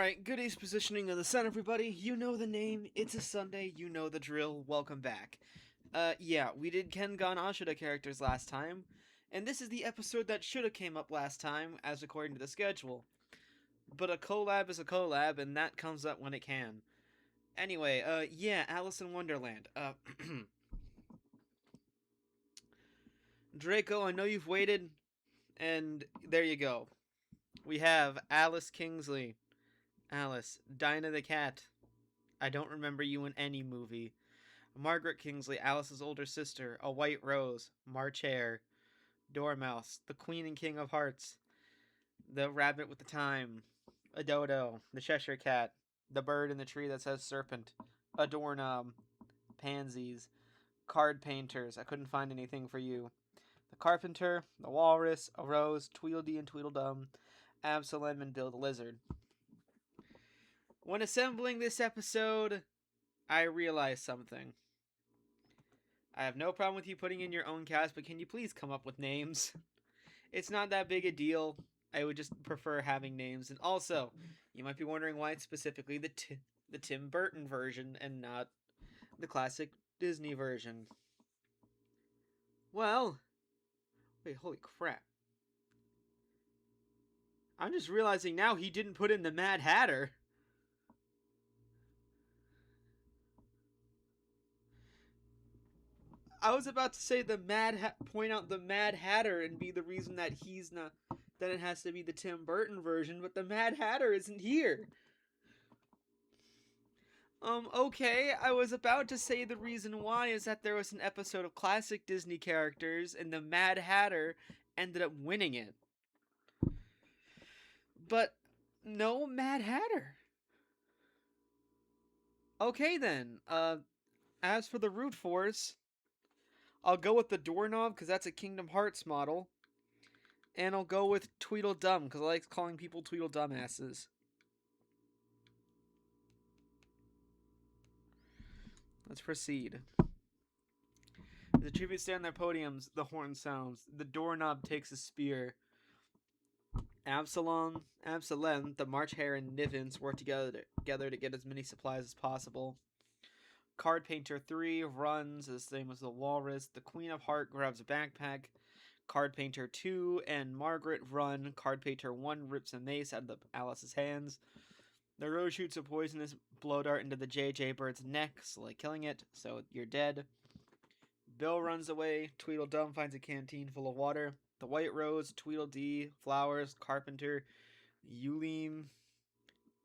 Alright, good East positioning of the sun, everybody. You know the name. It's a Sunday. You know the drill. Welcome back. Yeah, we did Kengan Ashura characters last time, and this is the episode that shoulda came up last time, as according to the schedule. But a collab is a collab, and that comes up when it can. Anyway, yeah, Alice in Wonderland. Draco, I know you've waited, and there you go. We have Alice Kingsley. Alice, Dinah the cat. I don't remember you in any movie. Margaret Kingsley, Alice's older sister. A White Rose. March Hare. Dormouse. The Queen and King of Hearts. The Rabbit with the Time. A Dodo. The Cheshire Cat. The Bird in the Tree that says Serpent. A Doorknob. Pansies. Card Painters. I couldn't find anything for you. The Carpenter. The Walrus. A Rose. Tweedledee and Tweedledum. Absalom and Bill the Lizard. When assembling this episode, I realized something. I have no problem with you putting in your own cast, but can you please come up with names? It's not that big a deal. I would just prefer having names. And also, you might be wondering why it's specifically the Tim Burton version and not the classic Disney version. Well, wait, holy crap. I'm just realizing now he didn't put in the Mad Hatter. I was about to say point out the Mad Hatter and be the reason that he's not, that it has to be the Tim Burton version, but the Mad Hatter isn't here. Okay, I was about to say the reason why is that there was an episode of classic Disney characters and the Mad Hatter ended up winning it. But no Mad Hatter. Okay then, as for the root force, I'll go with the Doorknob because that's a Kingdom Hearts model. And I'll go with Tweedledum because I like calling people Tweedledummasses. Let's proceed. The tributes stand on their podiums, the horn sounds. The Doorknob takes a spear. Absalom, the March Hare, and Nivens work together to get as many supplies as possible. Card Painter 3 runs the same as the Walrus. The Queen of Heart grabs a backpack. Card Painter 2 and Margaret run. Card Painter 1 rips a mace out of Alice's hands. The Rose shoots a poisonous blow dart into the JJ bird's neck, slowly killing it, so you're dead. Bill runs away. Tweedledum finds a canteen full of water. The White Rose, Tweedledee, Flowers, Carpenter, Eulim,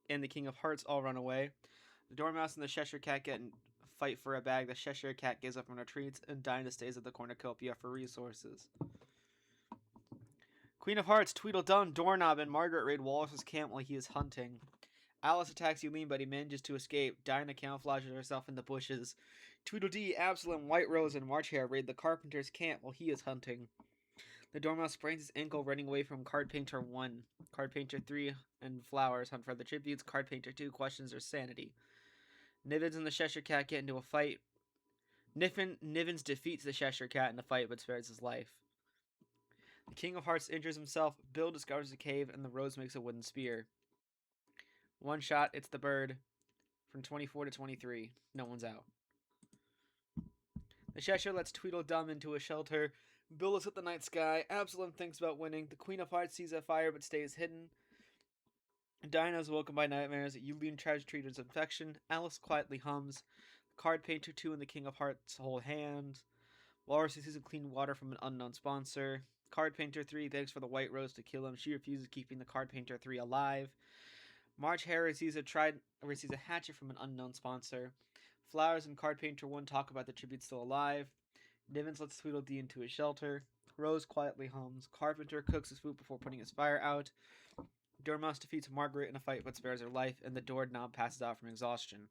and the King of Hearts all run away. The Dormouse and the Cheshire Cat get in fight for a bag. The Cheshire Cat gives up and retreats, and Dinah stays at the cornucopia for resources. Queen of Hearts, Tweedledum, Doorknob, and Margaret raid Wallace's camp while he is hunting. Alice attacks Euline, but he manages to escape. Dinah camouflages herself in the bushes. Tweedledee, Absalom, White Rose, and March Hare raid the Carpenter's camp while he is hunting. The Dormouse sprains his ankle running away from Card Painter 1. Card Painter 3 and Flowers hunt for the tributes. Card Painter 2 questions their sanity. Nivens and the Cheshire Cat get into a fight. Nivens defeats the Cheshire Cat in the fight but spares his life. The King of Hearts injures himself. Bill discovers a cave and the Rose makes a wooden spear. One shot, it's the bird. From 24 to 23. No one's out. The Cheshire lets Tweedledum into a shelter. Bill looks at the night sky. Absalom thinks about winning. The Queen of Hearts sees a fire but stays hidden. Dinah is woken by nightmares. Euline tries to treat his infection. Alice quietly hums. Card Painter 2 and the King of Hearts hold hands. Walrus sees a clean water from an unknown sponsor. Card Painter 3 begs for the White Rose to kill him. She refuses, keeping the Card Painter 3 alive. March Hare receives a hatchet from an unknown sponsor. Flowers and Card Painter 1 talk about the tribute still alive. Nivens lets Tweedledee into his shelter. Rose quietly hums. Carpenter cooks his food before putting his fire out. Dormouse defeats Margaret in a fight but spares her life, and the Doorknob passes out from exhaustion.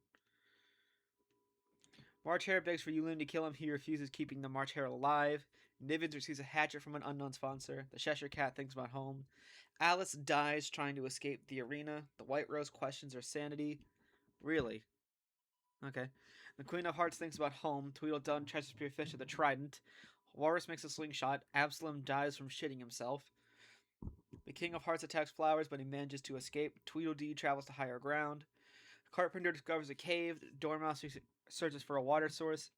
March Hare begs for Euline to kill him. He refuses, keeping the March Hare alive. Nivens receives a hatchet from an unknown sponsor. The Cheshire Cat thinks about home. Alice dies trying to escape the arena. The White Rose questions her sanity. Really? Okay. The Queen of Hearts thinks about home. Tweedledum tries to spear fish with a trident. Walrus makes a slingshot. Absalom dies from shitting himself. The King of Hearts attacks Flowers, but he manages to escape. Tweedledee travels to higher ground. Carpenter discovers a cave. Dormouse searches for a water source.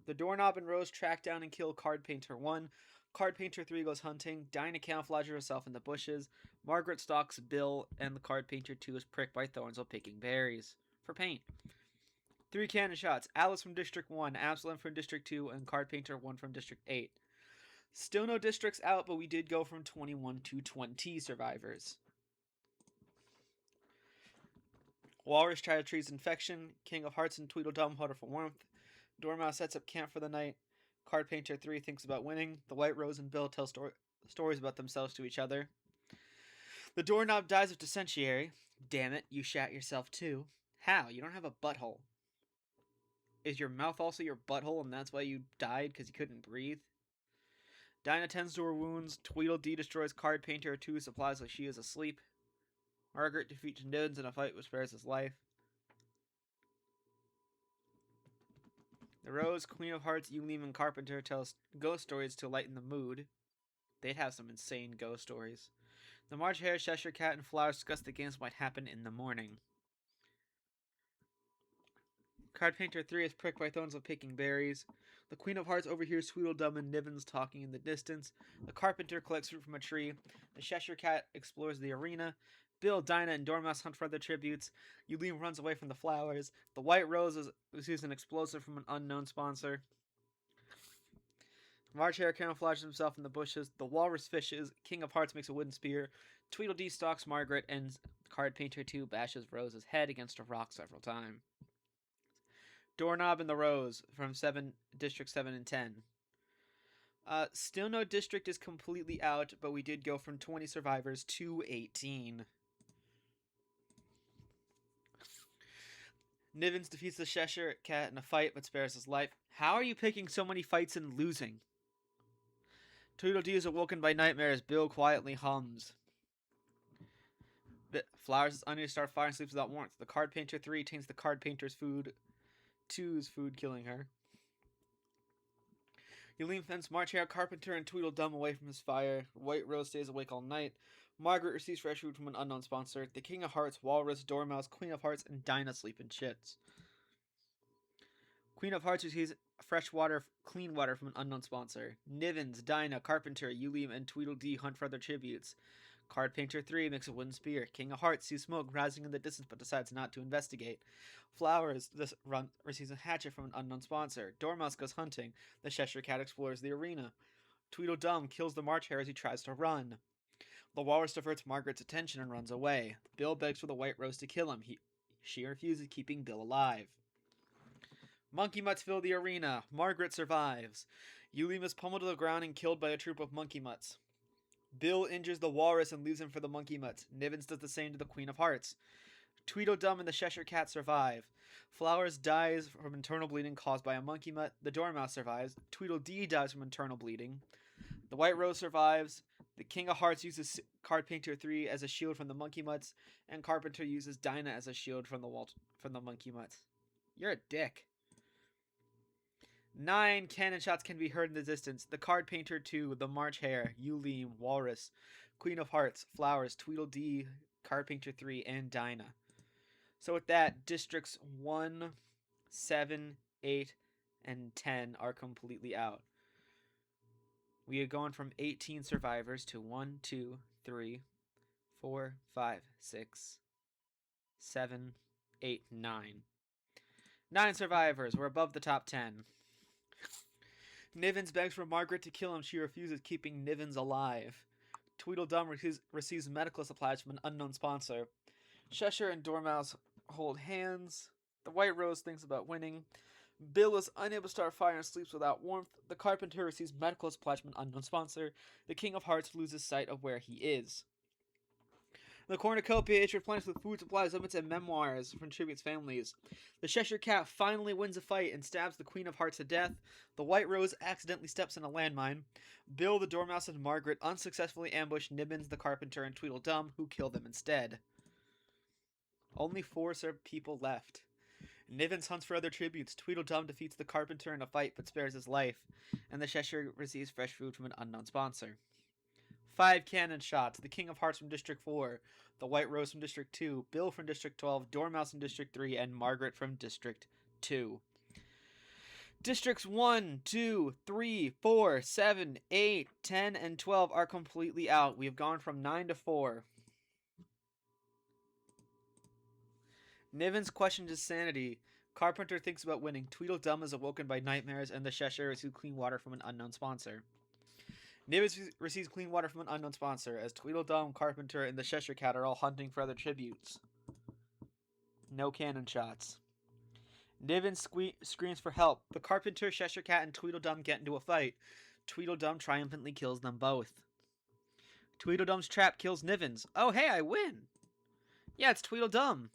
The Doorknob and Rose track down and kill Card Painter 1. Card Painter 3 goes hunting. Dinah camouflages herself in the bushes. Margaret stalks Bill, and the Card Painter 2 is pricked by thorns while picking berries for paint. 3 cannon shots. Alice from District 1, Absalom from District 2, and Card Painter 1 from District 8. Still no districts out, but we did go from 21 to 20 survivors. Walrus try to trees infection. King of Hearts and Tweedledum huddle for warmth. Dormouse sets up camp for the night. Card Painter 3 thinks about winning. The White Rose and Bill tell stories about themselves to each other. The Doorknob dies of dysentery. Damn it, you shat yourself too. How? You don't have a butthole. Is your mouth also your butthole and that's why you died because you couldn't breathe? Dinah tends to her wounds. Tweedledee destroys Card Painter 2's supplies while she is asleep. Margaret defeats Nivens in a fight which spares his life. The Rose, Queen of Hearts, Eulim, and Carpenter tells ghost stories to lighten the mood. They'd have some insane ghost stories. The March Hare, Cheshire Cat, and Flowers discuss the games might happen in the morning. Card Painter 3 is pricked by thorns while picking berries. The Queen of Hearts overhears Tweedledum and Nivens talking in the distance. The Carpenter collects fruit from a tree. The Cheshire Cat explores the arena. Bill, Dinah, and Dormouse hunt for other tributes. Eulim runs away from the flowers. The White Rose receives an explosive from an unknown sponsor. March Hare camouflages himself in the bushes. The Walrus fishes. King of Hearts makes a wooden spear. Tweedledee stalks Margaret, and Card Painter 2 bashes Rose's head against a rock several times. Doorknob and the Rose from District 7 and 10. Still no district is completely out, but we did go from 20 survivors to 18. Nivens defeats the Cheshire Cat in a fight, but spares his life. How are you picking so many fights and losing? Tweedledee is awoken by nightmares. Bill quietly hums. Flowers is unable to start fire and sleeps without warmth. The Card Painter 3 taints the Card Painter's food. 2's food, killing her. Eulim fends March Hare, Carpenter, and Tweedledum away from his fire. White Rose stays awake all night. Margaret receives fresh food from an unknown sponsor. The King of Hearts, Walrus, Dormouse, Queen of Hearts, and Dinah sleep in shits. Queen of Hearts receives fresh water, clean water from an unknown sponsor. Nivens, Dinah, Carpenter, Eulim, and Tweedledee hunt for other tributes. Card Painter 3 makes a wooden spear. King of Hearts sees smoke rising in the distance but decides not to investigate. Flowers receives a hatchet from an unknown sponsor. Dormouse goes hunting. The Cheshire Cat explores the arena. Tweedledum kills the March Hare as he tries to run. The Walrus diverts Margaret's attention and runs away. Bill begs for the White Rose to kill him. She refuses, keeping Bill alive. Monkey Mutts fill the arena. Margaret survives. Eulim is pummeled to the ground and killed by a troop of Monkey Mutts. Bill injures the Walrus and leaves him for the Monkey Mutts. Nivens does the same to the Queen of Hearts. Tweedledum and the Cheshire Cat survive. Flowers dies from internal bleeding caused by a Monkey Mutt. The Dormouse survives. Tweedledee dies from internal bleeding. The White Rose survives. The King of Hearts uses Card Painter 3 as a shield from the Monkey Mutts, and Carpenter uses Dinah as a shield from the Monkey Mutts. You're a dick. 9 cannon shots can be heard in the distance. The Card Painter 2, the March Hare, Eulim, Walrus, Queen of Hearts, Flowers, Tweedledee, Card Painter 3, and Dinah. So with that, districts 1, 7, 8, and 10 are completely out. We are going from 18 survivors to 1, 2, 3, 4, 5, 6, 7, 8, 9. 9 survivors. We're above the top 10. Nivens begs for Margaret to kill him. She refuses, keeping Nivens alive. Tweedledum receives medical supplies from an unknown sponsor. Cheshire and Dormouse hold hands. The White Rose thinks about winning. Bill is unable to start fire and sleeps without warmth. The Carpenter receives medical supplies from an unknown sponsor. The King of Hearts loses sight of where he is. The cornucopia is replenished with food supplies, limits, and memoirs from tributes' families. The Cheshire Cat finally wins a fight and stabs the Queen of Hearts to death. The White Rose accidentally steps in a landmine. Bill, the Dormouse, and Margaret unsuccessfully ambush Nivens, the Carpenter, and Tweedledum, who kill them instead. Only 4 people left. Nivens hunts for other tributes. Tweedledum defeats the Carpenter in a fight but spares his life, and the Cheshire receives fresh food from an unknown sponsor. 5 cannon shots. The King of Hearts from District 4, the White Rose from District 2, Bill from District 12, Dormouse from District 3, and Margaret from District 2. Districts 1, 2, 3, 4, 7, 8, 10, and 12 are completely out. We have gone from 9 to 4. Niven's questions his sanity. Carpenter thinks about winning. Tweedledum is awoken by nightmares, and the Cheshire receives clean water from an unknown sponsor. Niven receives clean water from an unknown sponsor, as Tweedledum, Carpenter, and the Cheshire Cat are all hunting for other tributes. No cannon shots. Niven screams for help. The Carpenter, Cheshire Cat, and Tweedledum get into a fight. Tweedledum triumphantly kills them both. Tweedledum's trap kills Niven's. Oh, hey, I win! Yeah, it's Tweedledum.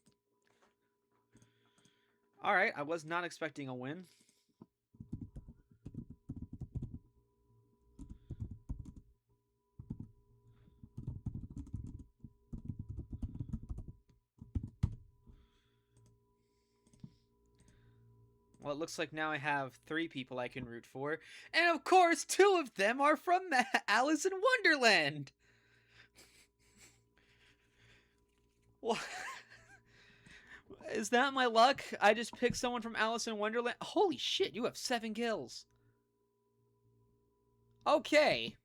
Alright, I was not expecting a win. Well, it looks like now I have 3 people I can root for. And of course, 2 of them are from Alice in Wonderland! What? Is that my luck? I just picked someone from Alice in Wonderland? Holy shit, you have 7 kills. Okay.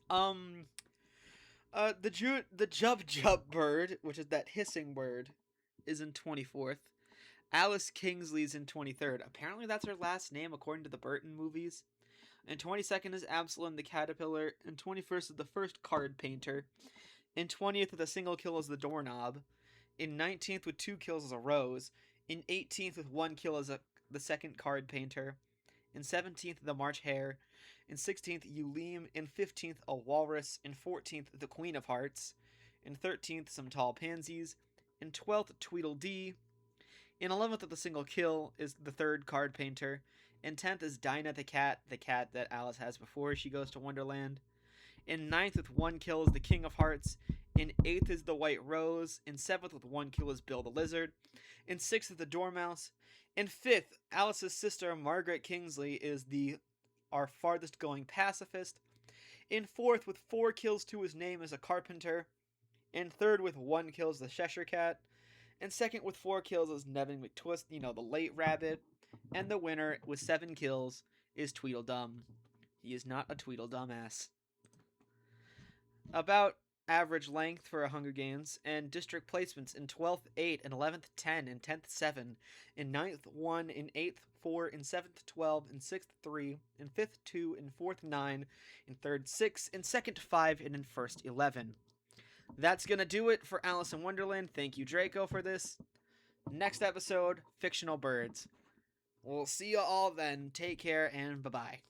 The Jub Jub bird, which is that hissing bird, is in 24th. Alice Kingsley's in 23rd. Apparently that's her last name according to the Burton movies. And 22nd is Absalom the Caterpillar. And 21st is the first card painter. In 20th with a single kill is the doorknob. In 19th with 2 kills is a rose. In 18th with 1 kill is the second card painter. In 17th the March Hare. In 16th Uleem. In 15th a walrus. In 14th the Queen of Hearts. In 13th some tall pansies. In 12th Tweedledee. In 11th with a single kill is the third card painter. In 10th is Dinah the cat that Alice has before she goes to Wonderland. In 9th with 1 kill is the King of Hearts. In 8th is the White Rose. In 7th with 1 kill is Bill the Lizard. In 6th is the Dormouse. In 5th, Alice's sister Margaret Kingsley is our farthest going pacifist. In 4th with 4 kills to his name is a carpenter. In 3rd with 1 kill is the Cheshire Cat. And 2nd with 4 kills is Nevin McTwist, the late rabbit. And the winner with 7 kills is Tweedledum. He is not a Tweedledum-ass. About average length for a Hunger Games and district placements in 12th 8, in 11th 10, in 10th 7, in 9th 1, in 8th 4, in 7th 12, in 6th 3, in 5th 2, in 4th 9, in 3rd 6, in 2nd 5, and in 1st 11. That's gonna do it for Alice in Wonderland. Thank you, Draco, for this. Next episode, fictional birds. We'll see you all then. Take care and bye-bye.